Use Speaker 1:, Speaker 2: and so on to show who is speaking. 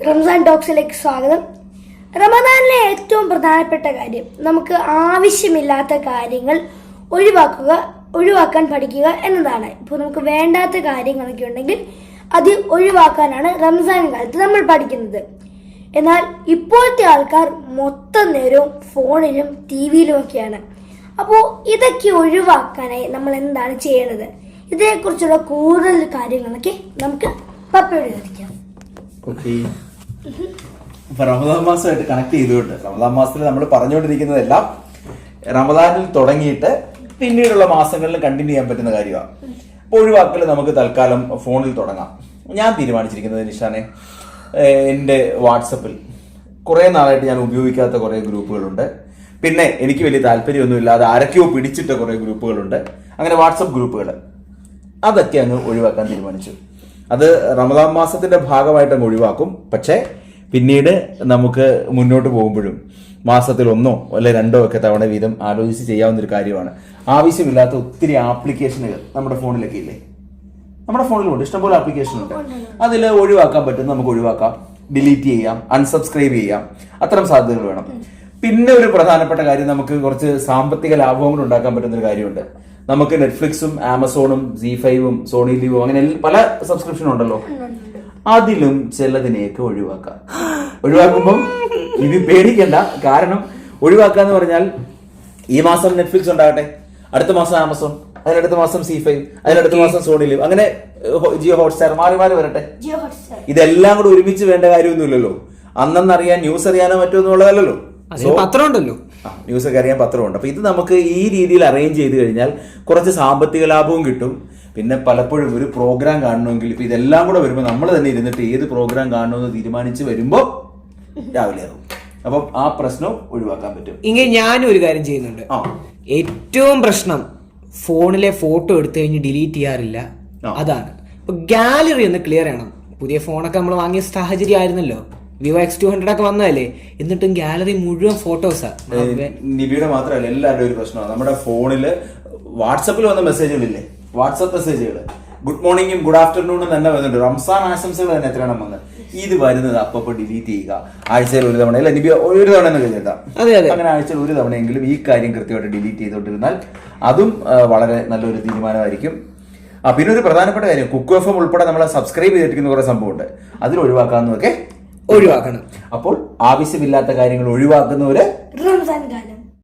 Speaker 1: റംസാൻ ടോക്സിലേക്ക് സ്വാഗതം. റമദാനിലെ ഏറ്റവും പ്രധാനപ്പെട്ട കാര്യം നമുക്ക് ആവശ്യമില്ലാത്ത കാര്യങ്ങൾ ഒഴിവാക്കാൻ പഠിക്കുക എന്നതാണ്. ഇപ്പോൾ നമുക്ക് വേണ്ടാത്ത കാര്യങ്ങളൊക്കെ ഉണ്ടെങ്കിൽ അത് ഒഴിവാക്കാനാണ് റംസാൻ കാലത്ത് നമ്മൾ പഠിക്കുന്നത്. എന്നാൽ ഇപ്പോഴത്തെ ആൾക്കാർ മൊത്തം നേരവും ഫോണിലും TV-യിലും ഒക്കെയാണ്. അപ്പോൾ ഇതൊക്കെ ഒഴിവാക്കാനായി നമ്മൾ എന്താണ് ചെയ്യേണ്ടത്? ഇതേക്കുറിച്ചുള്ള കൂടുതൽ കാര്യങ്ങളൊക്കെ നമുക്ക് പപ്പയോട് ചോദിക്കാം.
Speaker 2: റമദാൻ മാസമായിട്ട് കണക്ട് ചെയ്തുകൊണ്ട് റമദാൻ മാസത്തിൽ നമ്മൾ പറഞ്ഞുകൊണ്ടിരിക്കുന്നതെല്ലാം റമദാനിൽ തുടങ്ങിയിട്ട് പിന്നീടുള്ള മാസങ്ങളിൽ കണ്ടിന്യൂ ചെയ്യാൻ പറ്റുന്ന കാര്യമാണ്. അപ്പോൾ ഒഴിവാക്കൽ നമുക്ക് തൽക്കാലം ഫോണിൽ തുടങ്ങാം. ഞാൻ തീരുമാനിച്ചിരിക്കുന്നത് നിഷാനെ, എൻ്റെ വാട്സപ്പിൽ കുറേ നാളായിട്ട് ഞാൻ ഉപയോഗിക്കാത്ത കുറേ ഗ്രൂപ്പുകളുണ്ട്. പിന്നെ എനിക്ക് വലിയ താല്പര്യമൊന്നുമില്ലാതെ ആരൊക്കെയോ പിടിച്ചിട്ട കുറേ ഗ്രൂപ്പുകളുണ്ട്. അങ്ങനെ വാട്സപ്പ് ഗ്രൂപ്പുകൾ അതൊക്കെ അങ്ങ് ഒഴിവാക്കാൻ തീരുമാനിച്ചു. അത് റമദാൻ മാസത്തിന്റെ ഭാഗമായിട്ട് അങ്ങ് ഒഴിവാക്കും. പക്ഷേ പിന്നീട് നമുക്ക് മുന്നോട്ട് പോകുമ്പോഴും മാസത്തിൽ 1 അല്ലെങ്കിൽ 2 ഒക്കെ തവണ വീതം ആലോചിച്ച് ചെയ്യാവുന്ന ഒരു കാര്യമാണ്. ആവശ്യമില്ലാത്ത ഒത്തിരി ആപ്ലിക്കേഷനുകൾ നമ്മുടെ ഫോണിലൊക്കെ ഇല്ലേ, നമ്മുടെ ഫോണിലുണ്ട്, ഇഷ്ടംപോലെ ആപ്ലിക്കേഷൻ ഉണ്ട്. അതിൽ ഒഴിവാക്കാൻ പറ്റും, നമുക്ക് ഒഴിവാക്കാം, ഡിലീറ്റ് ചെയ്യാം, അൺസബ്സ്ക്രൈബ് ചെയ്യാം. അത്തരം സാധ്യതകൾ വേണം. പിന്നെ ഒരു പ്രധാനപ്പെട്ട കാര്യം, നമുക്ക് കുറച്ച് സാമ്പത്തിക ലാഭങ്ങൾ ഉണ്ടാക്കാൻ പറ്റുന്ന ഒരു കാര്യമുണ്ട്. നമുക്ക് നെറ്റ്ഫ്ലിക്സും ആമസോണും Z5ഉം സോണി ലിവും അങ്ങനെ പല സബ്സ്ക്രിപ്ഷനും ഉണ്ടല്ലോ. അതിലും ചിലതിനെയൊക്കെ ഒഴിവാക്കാം. ഒഴിവാക്കുമ്പം ഇത് പേടിക്കണ്ട. കാരണം ഒഴിവാക്കാന്ന് പറഞ്ഞാൽ ഈ മാസം നെറ്റ്ഫ്ലിക്സ് ഉണ്ടാകട്ടെ, അടുത്ത മാസം ആമസോൺ, അതിനടുത്ത മാസം Z5, അതിനടുത്ത മാസം സോണി ലിവ്, അങ്ങനെ ജിയോ ഹോട്ട്സ്റ്റാർ മാറി വരട്ടെ. ഇതെല്ലാം കൂടെ ഒരുമിച്ച് വേണ്ട കാര്യമൊന്നുമില്ലല്ലോ. അന്നറിയാൻ ന്യൂസ് അറിയാനോ മറ്റോ എന്നുള്ളതല്ലോ.
Speaker 3: പത്രം ഉണ്ടല്ലോ,
Speaker 2: ന്യൂസ് ഒക്കെ അറിയാൻ പത്രമുണ്ട്. അപ്പൊ ഇത് നമുക്ക് ഈ രീതിയിൽ അറേഞ്ച് ചെയ്ത് കഴിഞ്ഞാൽ കുറച്ച് സാമ്പത്തിക ലാഭവും കിട്ടും. പിന്നെ പലപ്പോഴും ഒരു പ്രോഗ്രാം കാണണമെങ്കിൽ ഇപ്പൊ ഇതെല്ലാം കൂടെ വരുമ്പോൾ നമ്മൾ തന്നെ ഇരുന്നിട്ട് ഏത് പ്രോഗ്രാം കാണണമെന്ന് തീരുമാനിച്ച് വരുമ്പോൾ രാവിലെ ആകും. അപ്പം ആ പ്രശ്നം ഒഴിവാക്കാൻ പറ്റും.
Speaker 3: ഇങ്ങനെ ഞാനും ഒരു കാര്യം ചെയ്യുന്നുണ്ട്. ഏറ്റവും പ്രശ്നം ഫോണിലെ ഫോട്ടോ എടുത്തു കഴിഞ്ഞ് ഡിലീറ്റ് ചെയ്യാറില്ല, അതാണ്. ഇപ്പൊ ഗാലറി ഒന്ന് ക്ലിയർ ചെയ്യണം. പുതിയ ഫോണൊക്കെ നമ്മൾ വാങ്ങിയ സാഹചര്യം ആയിരുന്നല്ലോ, Vivo X200 ഒക്കെ വന്നതല്ലേ, എന്നിട്ടും ഗാലറി മുഴുവൻ ഫോട്ടോസാ.
Speaker 2: നിബിയുടെ മാത്രമല്ല, എല്ലാവരുടെ ഒരു പ്രശ്നമാണ്. നമ്മുടെ ഫോണില് വാട്സപ്പിൽ വന്ന മെസ്സേജുകളില്ലേ, വാട്സപ്പ് മെസ്സേജുകൾ ഗുഡ് മോർണിംഗും ഗുഡ് ആഫ്റ്റർനൂണും തന്നെ വന്നിട്ടുണ്ട്. റംസാൻ ആശംസകൾ തന്നെ എത്രയാണ് വന്നത്. ഇത് വരുന്നത് അപ്പൊ ഡിലീറ്റ് ചെയ്യുക. ആഴ്ചയിൽ ഒരു തവണ, അല്ല നിബി ഒരു തവണ എന്ന് കഴിഞ്ഞാൽ അങ്ങനെ ആഴ്ചയിൽ ഒരു തവണയെങ്കിലും ഈ കാര്യം കൃത്യമായിട്ട് ഡിലീറ്റ് ചെയ്തോണ്ടിരുന്നാൽ അതും വളരെ നല്ലൊരു തീരുമാനമായിരിക്കും. പിന്നെ ഒരു പ്രധാനപ്പെട്ട കാര്യം, കുക്ക് FM ഉൾപ്പെടെ നമ്മളെ സബ്സ്ക്രൈബ് ചെയ്തിരിക്കുന്ന കുറെ സംഭവമുണ്ട്. അതിൽ ഒഴിവാക്കാവുന്നതൊക്കെ
Speaker 3: ഒഴിവാക്കണം.
Speaker 2: അപ്പോൾ ആവശ്യമില്ലാത്ത കാര്യങ്ങൾ ഒഴിവാക്കുന്നവര്
Speaker 1: റംസാൻ കാലം